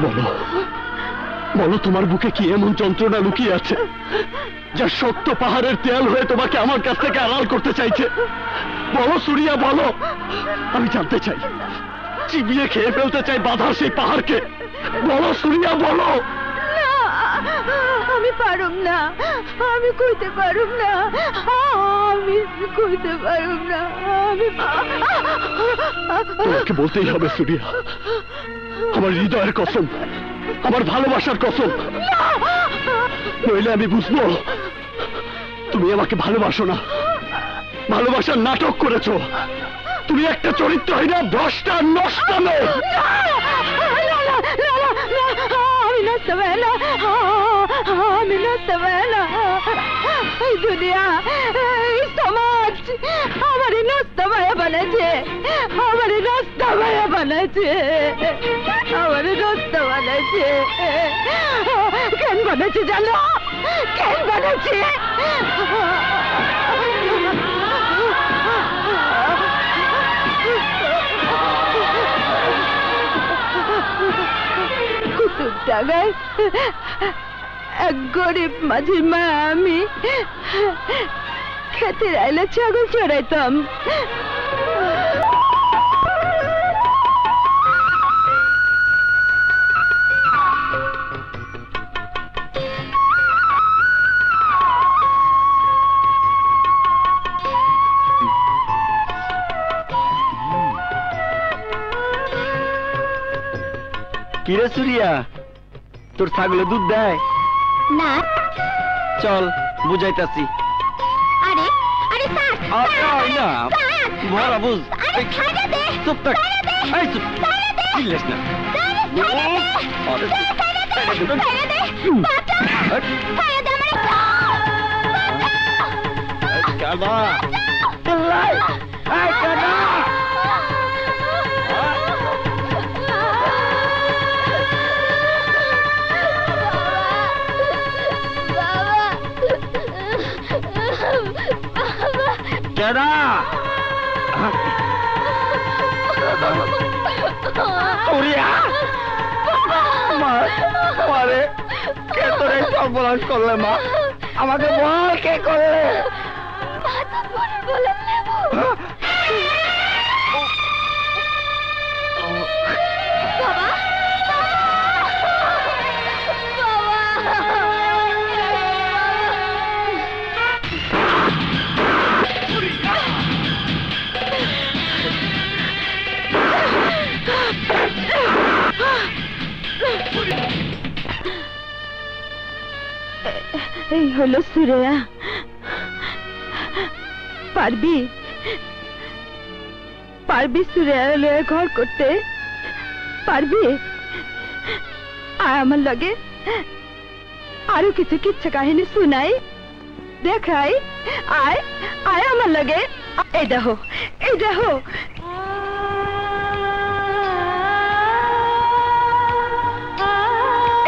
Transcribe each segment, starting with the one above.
বলো বলো, তোমার বুকে কি এমন যন্ত্রণা লুকিয়ে আছে যা শক্ত পাহাড়ের দেয়াল হয়ে তোমাকে আমার কাছ থেকে আড়াল করতে চাইছে? বলো সুরিয়া, বলো। আমি জানতে চাই, চিবিয়ে খেয়ে ফেলতে চাই বাধার সেই পাহাড়কে। বলো সুরিয়া, বলো। আমি পারুম না, আমি কইতে পারুম না, আমি কইতে পারুম না। তোমাকে বলতেই হবে সুরিয়া, আমার হৃদয়ের কসম, আমার ভালোবাসার কসম, নইলে আমি বুঝবো তুমি আমাকে ভালোবাসো না, ভালোবাসার নাটক করেছো। তুমি একটা চরিত্রহীনা, ভ্রষ্টা, নষ্ট মেয়ে। আমি নষ্ট হয়ে না, আমি নষ্ট হয়ে না। এই দুনিয়া, এই সমাজ আমারই নষ্ট হয়ে বানাইছে, আমারই নষ্ট হয়ে বানাইছে, আমারই নষ্ট বানাইছে। কেন বানাইছে জানো? কেন বানাইছে? কুতুব ডাঙায় এক গরিব মাঝির মা আমি খেতের আইলে ছাগল চড়াইতাম। কিরে সুরিয়া, তোর ছাগলে দুধ দেয় না? চল বুঝাইতাছি। আরে আরে স্যার, না বড় বুঝ, চুপ থাক, এই চুপ, চিল্লিস না। কেডা? সুরিয়া, মারে কে তোরে সর্বনাশ করলে? মা আমাকে বল, কে করলে? এই হলো সুরিয়া। পারবি পারবি সুরিয়া লয়ে ঘর করতে পারবি? আয় আমার লগে, আরো কিছু কিচ্ছা কাহিনী শুনাই, দেখাই। আয় আয় আমার লগে। এই দেখো, এই দেখো,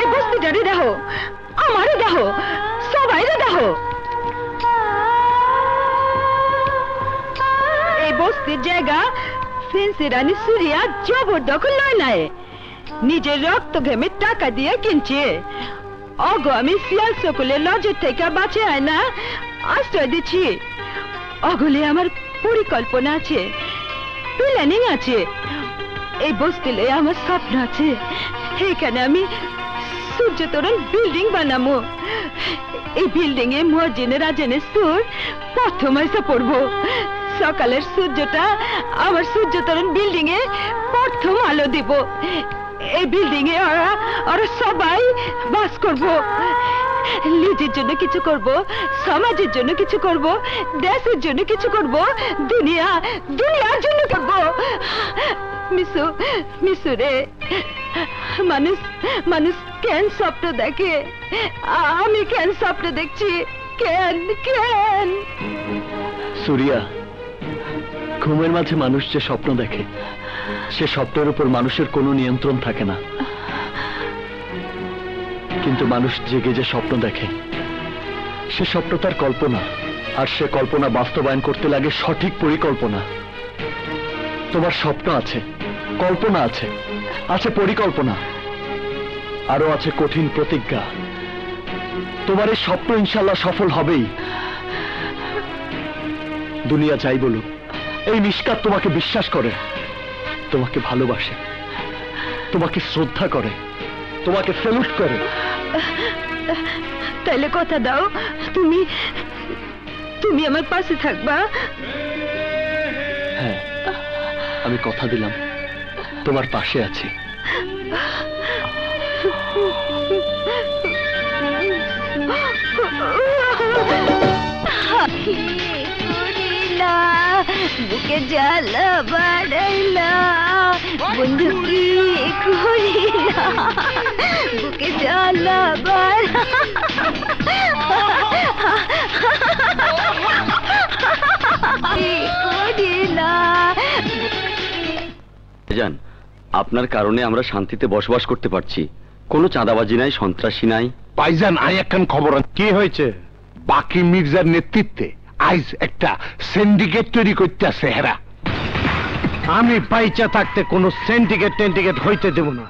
এই বস্তিটারে দেখো, আমারে দেখো, সবাইরে দেখো। এই বস্তির জায়গা ফেন্সি রানী সুরিয়া জবরদখল নয় নাই, নিজের রক্ত ঘেমে টাকা দিয়ে কিনছে। অগো আমি শিয়াল সকলের নজর থেকে বাঁচে আয় না আশ্রয় দিচ্ছি। অগলে আমার পরিকল্পনা আছে, প্ল্যানিং আছে। এই বস্তিলে আমার স্বপ্ন আছে, এখানে আমি সূর্য তোরণ বিল্ডিং বানাবো। এই বিল্ডিং এ মহাজিনের রাজনের সুর প্রথম এসে পড়বো। সকালের সূর্যটা আমার সূর্য তোরণ বিল্ডিং এ প্রথম আলো দিব। এই বিল্ডিং এ ওরা সবাই বাস করব। নিজের জন্য কিছু করব, সমাজের জন্য কিছু করব, দেশের জন্য কিছু করব, দুনিয়ার জন্য করব। মিশু, মিশু রে, মানুষ কেন স্বপ্ন দেখে? আমি কেন স্বপ্ন দেখছি? কেন কেন? সুরিয়া, ঘুমের মাঝে মানুষ যে স্বপ্ন দেখে, সে স্বপ্নের উপর মানুষের কোনো নিয়ন্ত্রণ থাকে না। কিন্তু মানুষ জেগে যে স্বপ্ন দেখে, সে স্বপ্ন তার কল্পনা, আর সে কল্পনা বাস্তবায়ন করতে লাগে সঠিক পরিকল্পনা। তোমার স্বপ্ন আছে, কল্পনা আছে, আছে পরিকল্পনা। আরো আছে কঠিন প্রতিজ্ঞা। তোমার এই স্বপ্ন ইনশাল্লাহ সফল হবেই। দুনিয়া যাই বলুক, এই নিষ্কাত তোমাকে বিশ্বাস করে, তোমাকে ভালোবাসে, তোমাকে শ্রদ্ধা করে, তোমাকে স্যালুট করে। তাইলে কথা দাও, তুমি তুমি আমার পাশে থাকবা? হ্যাঁ, আমি কথা দিলাম তোমার পাশে আছি। বুকে জ্বালা বাড়াইলা বন্ধু, কি করিলা? বুকে জ্বালা করিলা। জান, আপনার কারণে আমরা শান্তিতে বসবাস করতে পারছি। কোনো চাঁদাবাজি নাই, সন্ত্রাসী নাই। ভাইজান, আই একখান খবর। কি হয়েছে? বাকি মির্জার নেতৃত্বে আইজ একটা সিন্ডিকেট তৈরি করতেছে হেরা। আমি পাইচা থাকতে কোনো সিন্ডিকেট হইতে দেব না।